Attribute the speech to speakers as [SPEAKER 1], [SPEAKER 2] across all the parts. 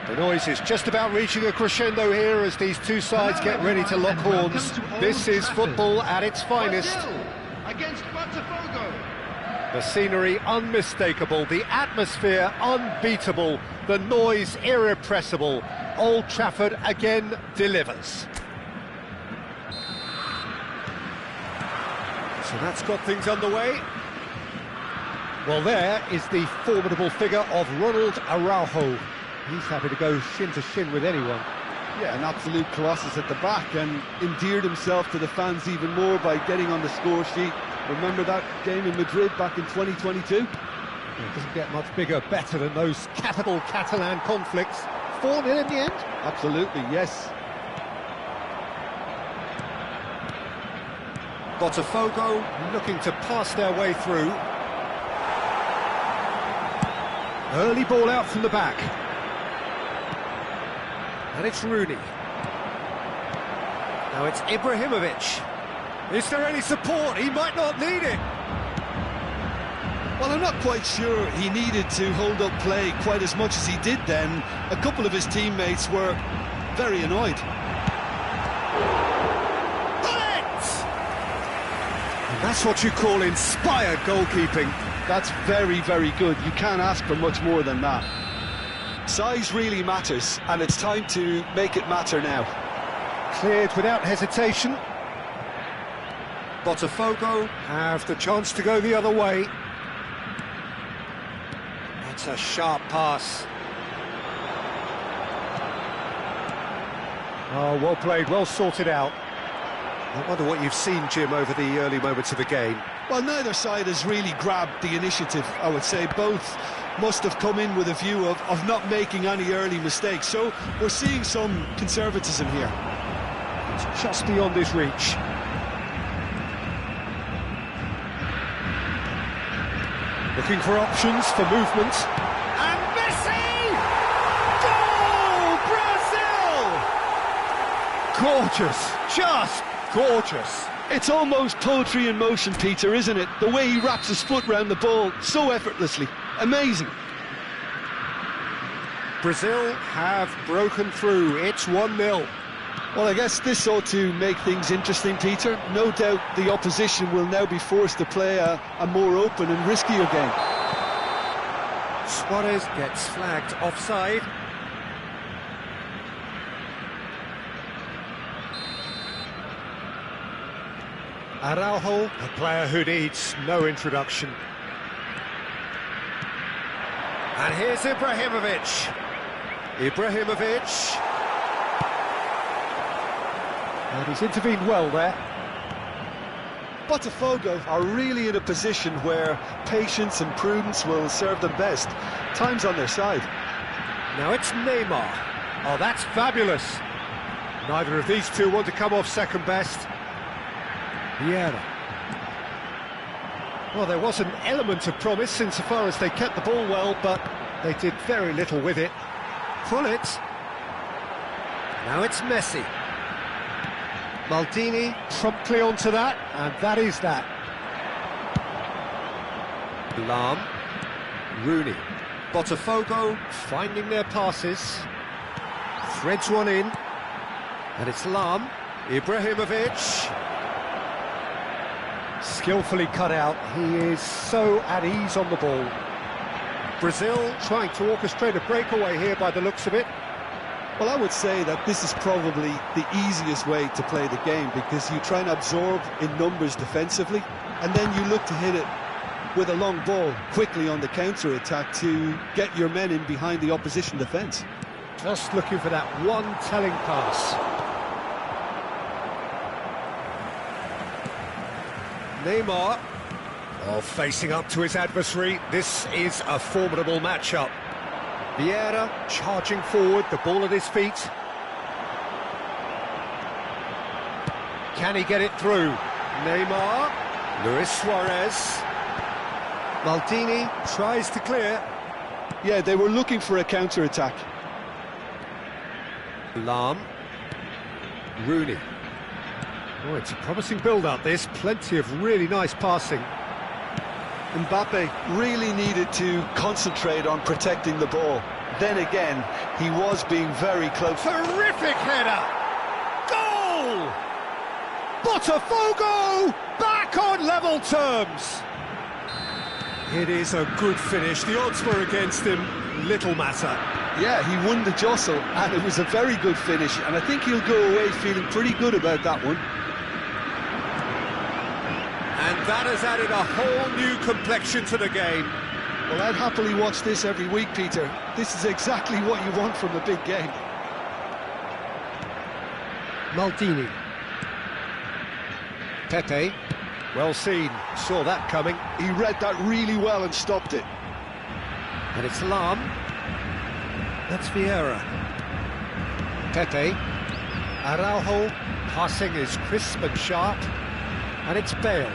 [SPEAKER 1] The noise is just about reaching a crescendo here as these two sides get ready to lock horns. This is football at its finest.
[SPEAKER 2] Against Botafogo.
[SPEAKER 1] The scenery unmistakable, the atmosphere unbeatable, the noise irrepressible. Old Trafford again delivers. So that's got things underway. Well, there is the formidable figure of Ronald Araujo. He's happy to go shin to shin with anyone.
[SPEAKER 3] Yeah, an absolute colossus at the back, and endeared himself to the fans even more by getting on the score sheet. Remember that game in Madrid back in 2022?
[SPEAKER 1] It doesn't get much bigger, better than those capital Catalan conflicts. 4-0 in the end?
[SPEAKER 3] Absolutely, yes.
[SPEAKER 1] Botafogo looking to pass their way through. Early ball out from the back. And it's Rooney. Now it's Ibrahimovic. Is there any support? He might not need it.
[SPEAKER 3] Well, I'm not quite sure he needed to hold up play quite as much as he did then. A couple of his teammates were very annoyed.
[SPEAKER 1] Gulit! And that's what you call inspired goalkeeping.
[SPEAKER 3] That's very, very good. You can't ask for much more than that. Size really matters, and it's time to make it matter now.
[SPEAKER 1] Cleared without hesitation. Botafogo have the chance to go the other way. That's a sharp pass. Oh, well played, well sorted out. I wonder what you've seen, Jim, over the early moments of the game.
[SPEAKER 3] Well, neither side has really grabbed the initiative, I would say. Both must have come in with a view of not making any early mistakes. So we're seeing some conservatism here.
[SPEAKER 1] It's just beyond his reach. Looking for options for movement. And Messi! Goal! Brazil! Gorgeous, just gorgeous.
[SPEAKER 3] It's almost poetry in motion, Peter, isn't it? The way he wraps his foot round the ball so effortlessly. Amazing.
[SPEAKER 1] Brazil have broken through. It's 1-0.
[SPEAKER 3] Well, I guess this ought to make things interesting, Peter. No doubt the opposition will now be forced to play a more open and riskier game.
[SPEAKER 1] Suarez gets flagged offside. Araujo, a player who needs no introduction. And here's Ibrahimovic. Ibrahimovic. And he's intervened well there.
[SPEAKER 3] Botafogo are really in a position where patience and prudence will serve them best. Time's on their side.
[SPEAKER 1] Now it's Neymar. Oh, that's fabulous. Neither of these two want to come off second best. Vieira. Well, there was an element of promise insofar as they kept the ball well, but they did very little with it. Gulit. Now it's Messi. Maldini promptly onto that, and that is that. Lahm. Rooney. Botafogo finding their passes. Threads one in. And it's Lahm. Ibrahimovic. Skillfully cut out. He is so at ease on the ball. Brazil trying to orchestrate a breakaway here by the looks of it.
[SPEAKER 3] Well, I would say that this is probably the easiest way to play the game, because you try and absorb in numbers defensively, and then you look to hit it with a long ball quickly on the counter-attack to get your men in behind the opposition defence.
[SPEAKER 1] Just looking for that one telling pass. Neymar. Oh, facing up to his adversary. This is a formidable matchup. Vieira charging forward, the ball at his feet. Can he get it through? Neymar. Luis Suarez. Maldini tries to clear.
[SPEAKER 3] Yeah, they were looking for a counter-attack.
[SPEAKER 1] Lahm. Rooney. Oh, it's a promising build-up, this. Plenty of really nice passing.
[SPEAKER 3] Mbappe really needed to concentrate on protecting the ball. Then again, he was being very close.
[SPEAKER 1] Terrific header! Goal! Botafogo back on level terms! It is a good finish. The odds were against him. Little matter.
[SPEAKER 3] Yeah, he won the jostle, and it was a very good finish, and I think he'll go away feeling pretty good about that one.
[SPEAKER 1] And that has added a whole new complexion to the game.
[SPEAKER 3] Well, I'd happily watch this every week, Peter. This is exactly what you want from a big game.
[SPEAKER 1] Maldini. Pepe. Well seen. Saw that coming.
[SPEAKER 3] He read that really well and stopped it.
[SPEAKER 1] And it's Lahm. That's Vieira. Pepe. Araujo. Passing is crisp and sharp. And it's Bale.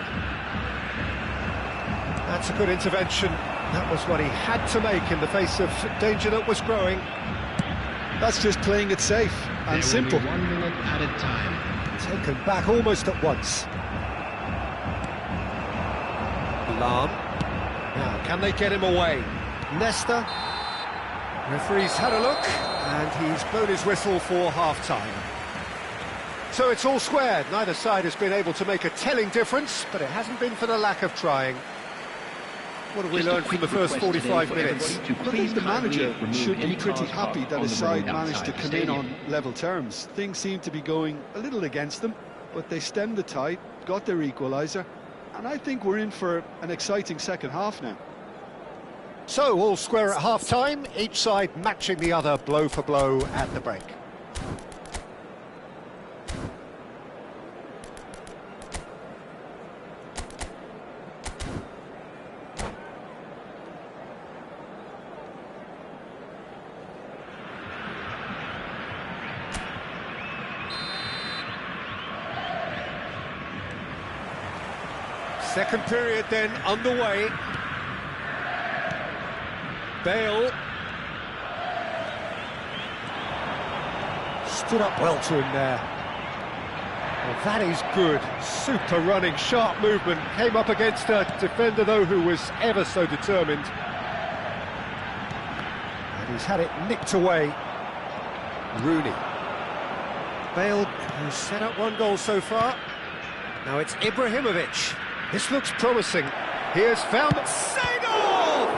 [SPEAKER 1] That's a good intervention. That was what he had to make in the face of danger that was growing.
[SPEAKER 3] That's just playing it safe and simple.
[SPEAKER 2] 1 minute added time.
[SPEAKER 1] Taken back almost at once. Lahm. Now, can they get him away? Nesta. Referee's had a look, and he's blown his whistle for half-time. So it's all squared. Neither side has been able to make a telling difference, but it hasn't been for the lack of trying. What have we learned from the first 45 minutes?
[SPEAKER 3] I think the manager should be pretty happy that his side managed to come in on level terms. Things seem to be going a little against them, but they stemmed the tide, got their equaliser, and I think we're in for an exciting second half now.
[SPEAKER 1] So, all square at half-time, each side matching the other blow for blow at the break. Second period then underway. Bale stood up well to him there. Well, that is good. Super running, sharp movement. Came up against a defender, though, who was ever so determined. And he's had it nicked away. Rooney. Bale, who's set up one goal so far. Now it's Ibrahimovic. This looks promising. He has found Seedorf!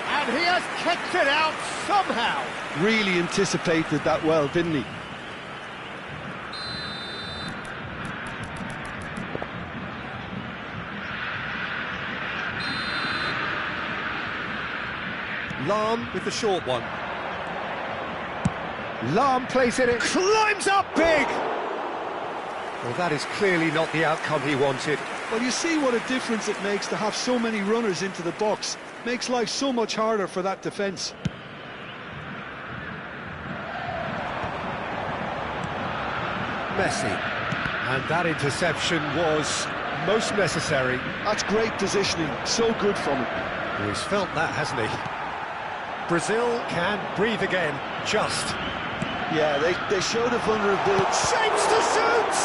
[SPEAKER 1] And he has kicked it out somehow.
[SPEAKER 3] Really anticipated that well, didn't he?
[SPEAKER 1] Lahm with the short one. Lahm plays it, climbs up big! Well, that is clearly not the outcome he wanted.
[SPEAKER 3] Well, you see what a difference it makes to have so many runners into the box. Makes life so much harder for that defence.
[SPEAKER 1] Messi. And that interception was most necessary.
[SPEAKER 3] That's great positioning, so good from him.
[SPEAKER 1] Oh, he's felt that, hasn't he? Brazil can breathe again, just.
[SPEAKER 3] Yeah, they showed a vulnerability.
[SPEAKER 1] Shapes to shoot!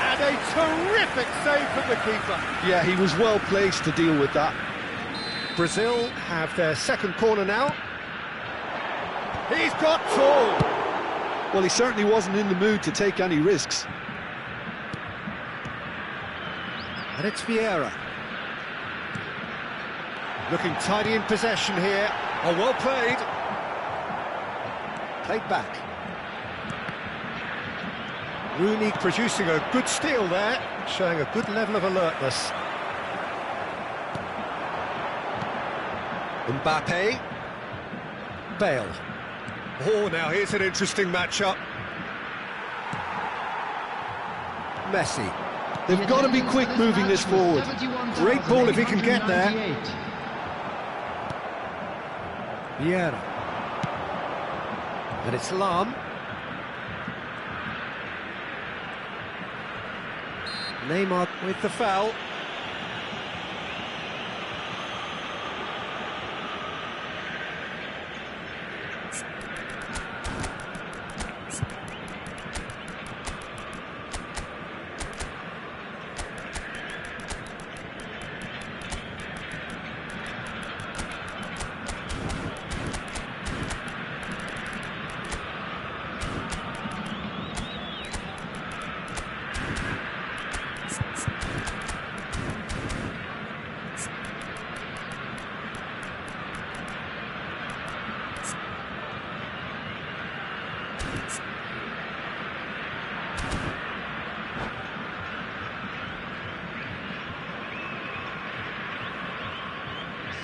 [SPEAKER 1] And a terrific save from the keeper.
[SPEAKER 3] Yeah, he was well placed to deal with that.
[SPEAKER 1] Brazil have their second corner now. He's got tall.
[SPEAKER 3] Well, he certainly wasn't in the mood to take any risks.
[SPEAKER 1] And it's Vieira. Looking tidy in possession here. Oh, well played. Played back. Rooney producing a good steal there, showing a good level of alertness. Mbappe. Bale. Oh, now here's an interesting matchup. Messi.
[SPEAKER 3] They've got to be quick moving this forward.
[SPEAKER 1] Great ball if he can get there. Vieira. And it's Lam. Neymar with the foul.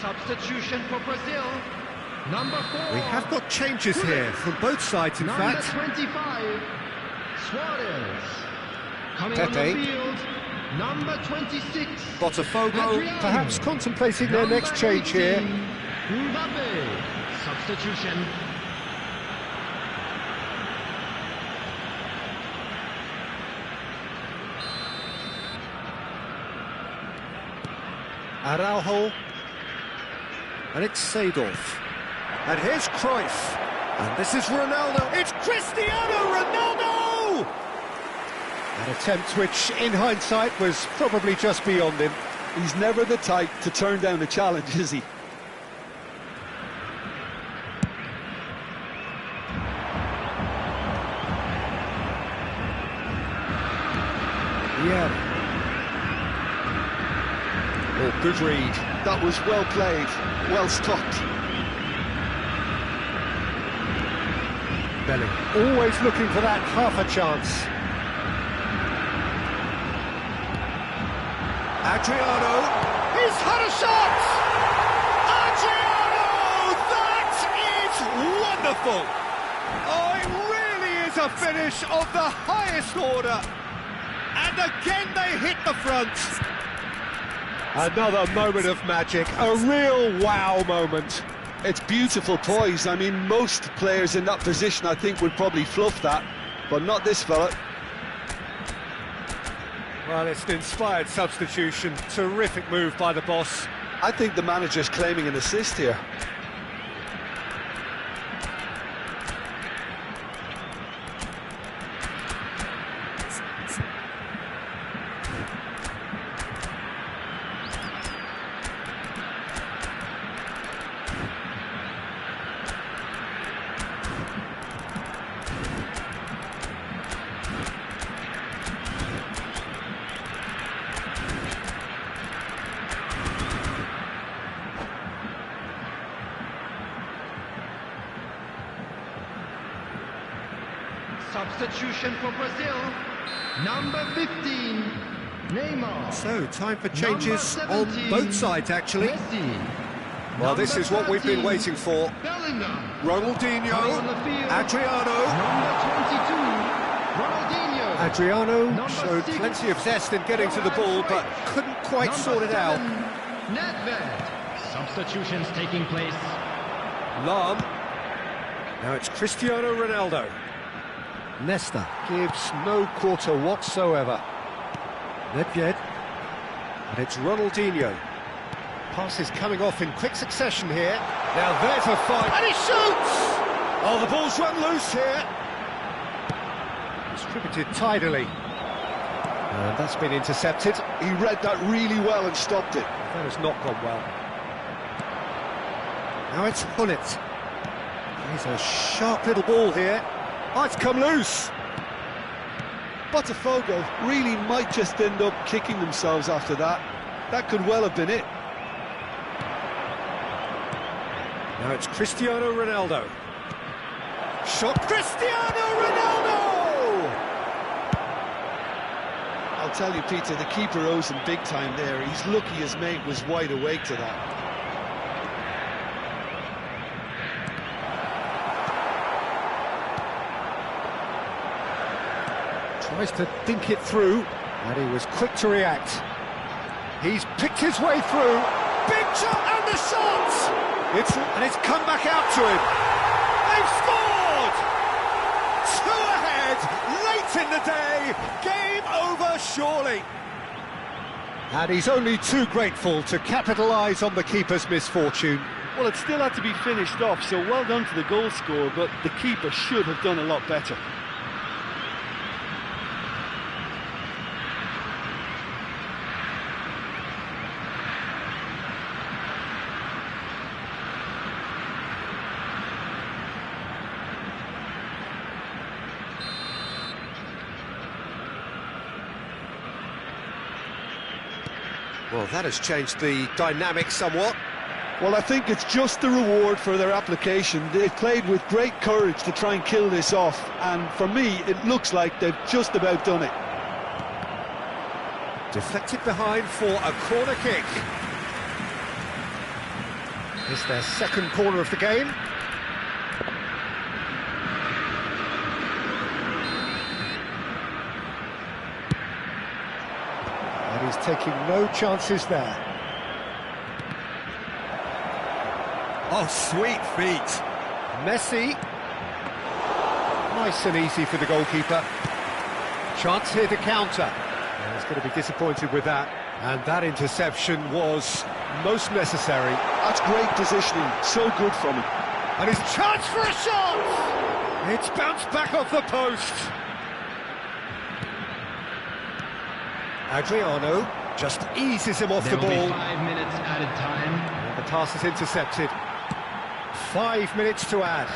[SPEAKER 2] Substitution for Brazil. Number 4.
[SPEAKER 1] We have got changes
[SPEAKER 2] Gulit.
[SPEAKER 1] here from both sides, in
[SPEAKER 2] Number
[SPEAKER 1] fact.
[SPEAKER 2] 25. Suarez. Coming
[SPEAKER 1] Pepe.
[SPEAKER 2] on the field. Number 26.
[SPEAKER 1] Botafogo
[SPEAKER 2] Adriano.
[SPEAKER 1] perhaps contemplating their next change
[SPEAKER 2] 18,
[SPEAKER 1] here.
[SPEAKER 2] Mbappe. Substitution.
[SPEAKER 1] Araujo. And it's Seedorf. And here's Cruyff. And this is Ronaldo. It's Cristiano Ronaldo! An attempt which, in hindsight, was probably just beyond him.
[SPEAKER 3] He's never the type to turn down a challenge, is he?
[SPEAKER 1] Yeah. Oh, good read.
[SPEAKER 3] That was well played, well stopped.
[SPEAKER 1] Belling always looking for that half a chance. Adriano, he's had a shot! Adriano, that is wonderful! Oh, it really is a finish of the highest order. And again they hit the front. Another moment of magic, a real wow moment.
[SPEAKER 3] It's beautiful poise. I mean, most players in that position, I think, would probably fluff that, but not this fella.
[SPEAKER 1] Well, it's an inspired substitution. Terrific move by the boss.
[SPEAKER 3] I think the manager's claiming an assist here.
[SPEAKER 2] Substitution for Brazil. Number 15. Neymar.
[SPEAKER 1] So, time for changes on
[SPEAKER 2] 17,
[SPEAKER 1] both sides, actually.
[SPEAKER 2] Messi.
[SPEAKER 1] Well, this is what we've been
[SPEAKER 2] 13,
[SPEAKER 1] waiting for.
[SPEAKER 2] Bellingham.
[SPEAKER 1] Ronaldinho,
[SPEAKER 2] Coming on the field.
[SPEAKER 1] Adriano.
[SPEAKER 2] Number 22. Ronaldinho.
[SPEAKER 1] Adriano
[SPEAKER 2] Number
[SPEAKER 1] showed
[SPEAKER 2] 6,
[SPEAKER 1] plenty of zest in getting to the ball, but couldn't quite
[SPEAKER 2] Number
[SPEAKER 1] sort it out.
[SPEAKER 2] 7, Nedved. Substitutions taking place.
[SPEAKER 1] Lam. Now it's Cristiano Ronaldo. Nesta gives no quarter whatsoever. Nedved. And it's Ronaldinho. Pass is coming off in quick succession here. Now there's a fight. And he shoots! Oh, the ball's run loose here. Distributed tidily. And that's been intercepted.
[SPEAKER 3] He read that really well and stopped it.
[SPEAKER 1] That has not gone well. Now it's Gulit. He's a sharp little ball here. Oh, it's come loose.
[SPEAKER 3] Botafogo really might just end up kicking themselves after that. That could well have been it.
[SPEAKER 1] Now it's Cristiano Ronaldo. Shot, Cristiano Ronaldo!
[SPEAKER 3] I'll tell you, Peter, the keeper owes him big time there. He's lucky his mate was wide awake to that.
[SPEAKER 1] Tries to think it through, and he was quick to react. He's picked his way through. Big shot, and the shot! It's come back out to him. They've scored! 2 ahead, late in the day. Game over, surely. And he's only too grateful to capitalise on the keeper's misfortune.
[SPEAKER 3] Well, it still had to be finished off, so well done to the goal scorer, but the keeper should have done a lot better.
[SPEAKER 1] Well, that has changed the dynamic somewhat.
[SPEAKER 3] Well, I think it's just the reward for their application. They've played with great courage to try and kill this off, and for me, it looks like they've just about done it.
[SPEAKER 1] Deflected behind for a corner kick. It's their second corner of the game. And he's taking no chances there. Oh, sweet feet. Messi. Nice and easy for the goalkeeper. Chance here to counter. And he's going to be disappointed with that. And that interception was most necessary.
[SPEAKER 3] That's great positioning. So good from him.
[SPEAKER 1] And his chance for a shot! It's bounced back off the post. Adriano just eases him off the ball.
[SPEAKER 2] There will be 5 minutes added time.
[SPEAKER 1] And the pass is intercepted. 5 minutes to add.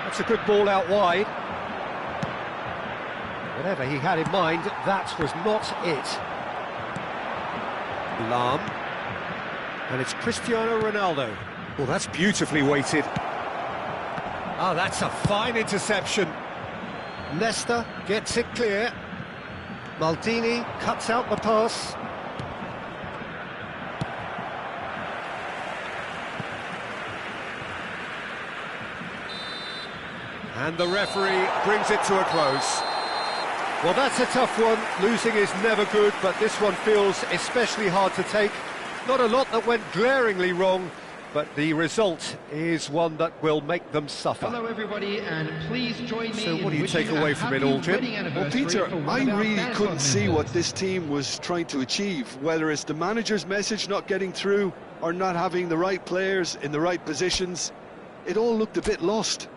[SPEAKER 1] That's a good ball out wide. Whatever he had in mind, that was not it. Lam. And it's Cristiano Ronaldo. Well, that's beautifully weighted. Oh, that's a fine interception. Nesta gets it clear. Maldini cuts out the pass. And the referee brings it to a close. Well, that's a tough one. Losing is never good, but this one feels especially hard to take. Not a lot that went glaringly wrong, but the result is one that will make them suffer.
[SPEAKER 2] Hello, everybody, and please join me.
[SPEAKER 1] So what do you take away from it all, Jim?
[SPEAKER 3] Well, Peter, I really couldn't see what this team was trying to achieve, whether it's the manager's message not getting through or not having the right players in the right positions. It all looked a bit lost.